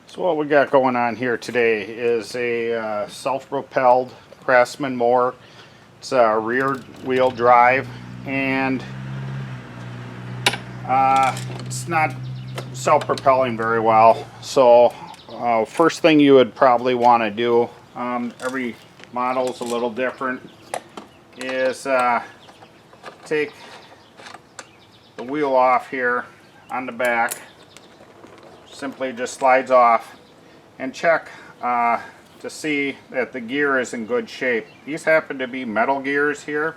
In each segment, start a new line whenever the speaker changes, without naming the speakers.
So what we got going on here today is a self-propelled Craftsman mower. It's a rear wheel drive, and it's not self-propelling very well. So first thing you would probably want to do, every model is a little different, is take the wheel off here on the back. Simply just slides off, and check to see that the gear is in good shape. These happen to be metal gears here,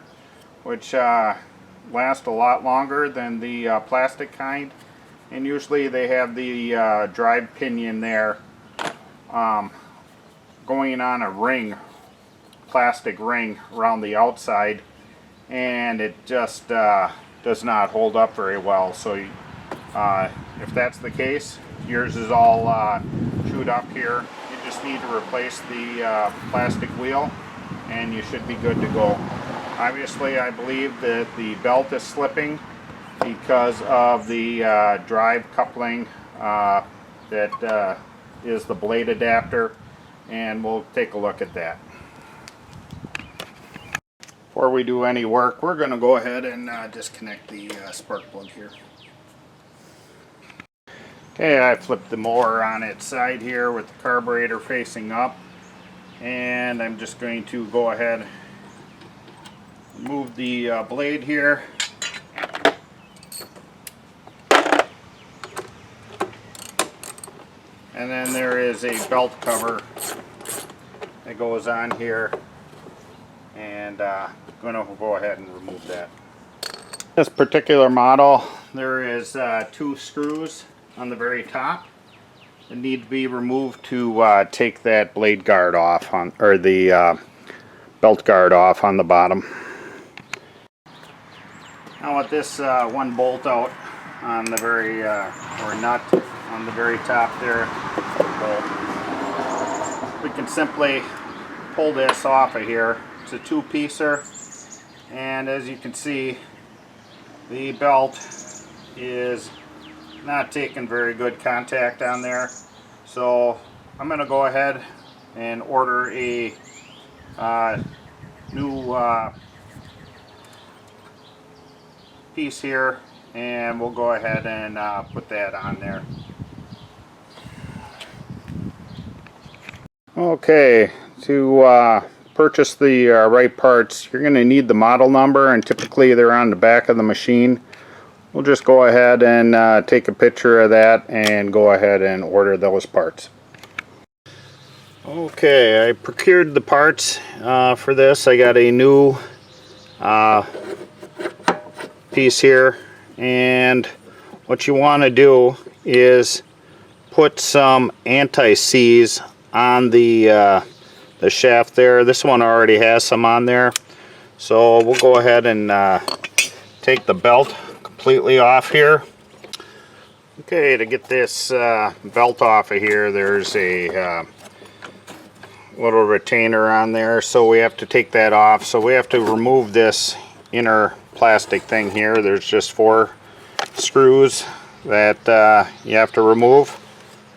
which last a lot longer than the plastic kind, and usually they have the drive pinion there going on a ring, plastic ring around the outside, and it just does not hold up very well. So if that's the case, yours is all chewed up here, you just need to replace the plastic wheel and you should be good to go. Obviously, I believe that the belt is slipping because of the drive coupling that is the blade adapter, and we'll take a look at that. Before we do any work, we're going to go ahead and disconnect the spark plug here. Okay, I flipped the mower on its side here with the carburetor facing up, and I'm just going to go ahead and move the blade here. And then there is a belt cover that goes on here, and I'm going to go ahead and remove that. This particular model, there is 2 screws on the very top that need to be removed to take that blade guard off on, or the belt guard off on the bottom. Now with this one bolt out on the very or nut on the very top there, bolt, we can simply pull this off of here. It's a 2-piecer, and as you can see, the belt is not taking very good contact on there. So I'm going to go ahead and order a new piece here, and we'll go ahead and put that on there. Okay, to purchase the right parts, you're going to need the model number, and typically they're on the back of the machine. We'll just go ahead and take a picture of that and go ahead and order those parts. Okay, I procured the parts for this. I got a new piece here, and what you want to do is put some anti-seize on the shaft there. This one already has some on there, so we'll go ahead and take the belt completely off here. Okay, to get this belt off of here, there's a little retainer on there, so we have to take that off. So we have to remove this inner plastic thing here. There's just 4 screws that you have to remove.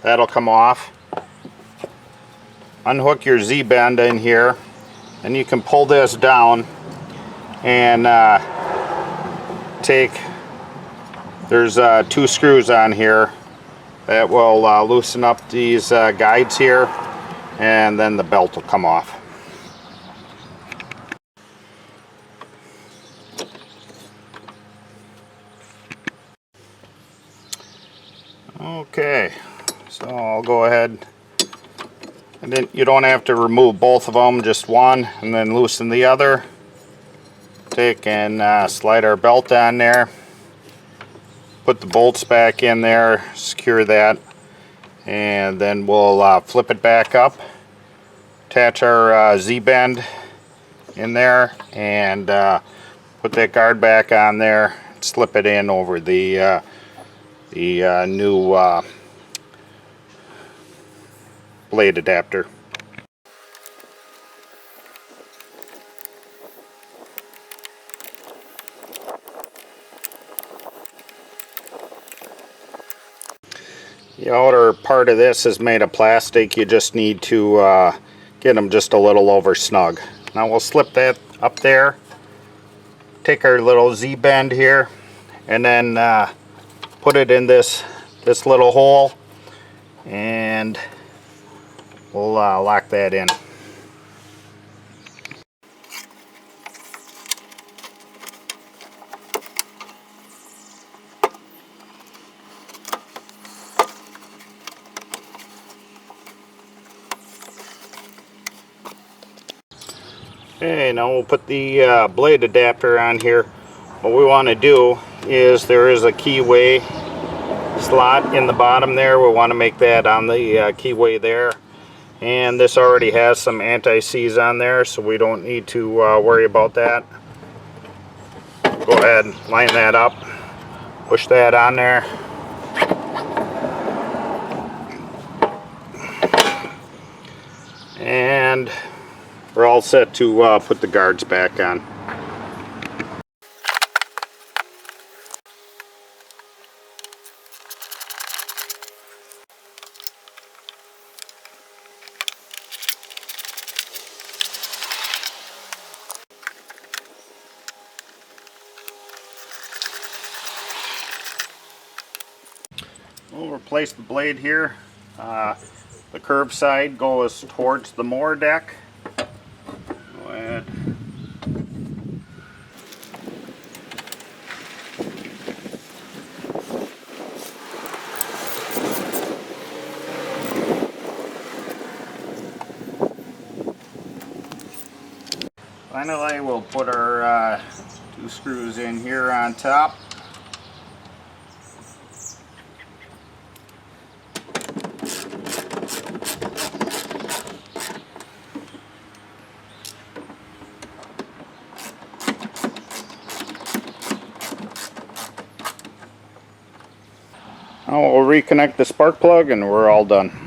That'll come off. Unhook your Z-bend in here, and you can pull this down and take, there's 2 screws on here that will loosen up these guides here, and then the belt will come off. Okay, so I'll go ahead, and then you don't have to remove both of them, just one, and then loosen the other. Take and slide our belt on there, put the bolts back in there, secure that, and then we'll flip it back up, attach our Z-bend in there, and put that guard back on there, slip it in over the new blade adapter. The outer part of this is made of plastic. You just need to get them just a little over snug. Now we'll slip that up there, take our little Z-bend here, and then put it in this little hole, and we'll lock that in. Okay, now we'll put the blade adapter on here. What we want to do is there is a keyway slot in the bottom there. We want to make that on the keyway there. And this already has some anti-seize on there, so we don't need to worry about that. Go ahead and line that up. Push that on there. And we're all set to put the guards back on. We'll replace the blade here. The curved side goes towards the mower deck. Go ahead. Finally, we'll put our 2 screws in here on top. Now we'll reconnect the spark plug and we're all done.